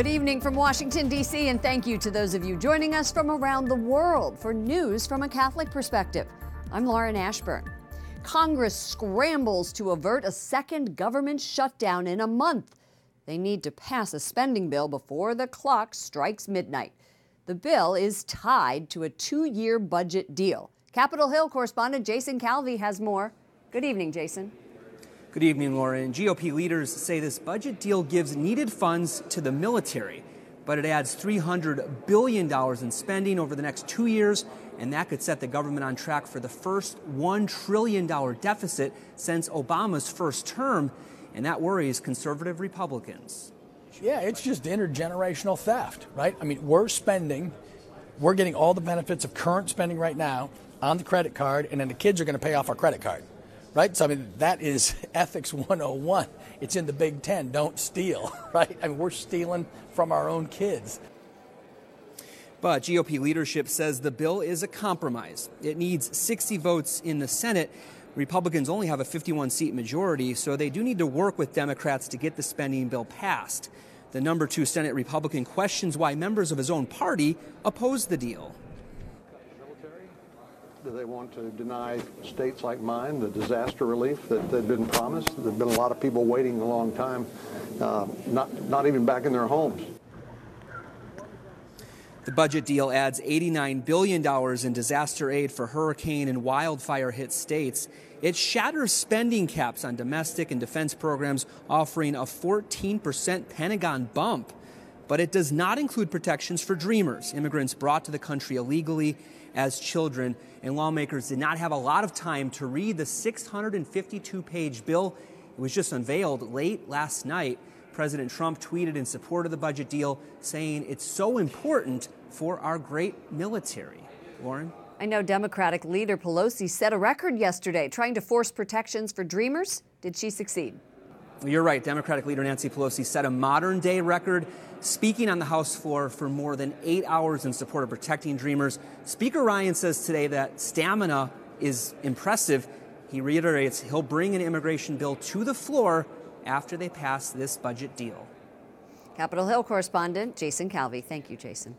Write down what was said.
Good evening from Washington, D.C., and thank you to those of you joining us from around the world for news from a Catholic perspective. I'm Lauren Ashburn. Congress scrambles to avert a second government shutdown in a month. They need to pass a spending bill before the clock strikes midnight. The bill is tied to a 2-year budget deal. Capitol Hill correspondent Jason Calvi has more. Good evening, Jason. Good evening, Lauren. GOP leaders say this budget deal gives needed funds to the military, but it adds $300 billion in spending over the next 2 years, and that could set the government on track for the first $1 trillion deficit since Obama's first term, and that worries conservative Republicans. Yeah, it's just intergenerational theft, right? I mean, we're getting all the benefits of current spending right now on the credit card, and then the kids are going to pay off our credit card. Right? So, I mean, that is ethics 101. It's in the Big Ten. Don't steal, right? I mean, we're stealing from our own kids. But GOP leadership says the bill is a compromise. It needs 60 votes in the Senate. Republicans only have a 51-seat majority, so they do need to work with Democrats to get the spending bill passed. The number 2 Senate Republican questions why members of his own party oppose the deal. Do they want to deny states like mine the disaster relief that they've been promised? There have been a lot of people waiting a long time, not even back in their homes. The budget deal adds $89 billion in disaster aid for hurricane and wildfire-hit states. It shatters spending caps on domestic and defense programs, offering a 14% Pentagon bump. But it does not include protections for dreamers, immigrants brought to the country illegally as children, and lawmakers did not have a lot of time to read the 652-page bill. It was just unveiled late last night. President Trump tweeted in support of the budget deal, saying it's so important for our great military. Lauren? I know Democratic leader Pelosi set a record yesterday trying to force protections for dreamers. Did she succeed? You're right. Democratic leader Nancy Pelosi set a modern-day record, speaking on the House floor for more than 8 hours in support of protecting dreamers. Speaker Ryan says today that stamina is impressive. He reiterates he'll bring an immigration bill to the floor after they pass this budget deal. Capitol Hill correspondent Jason Calvi. Thank you, Jason.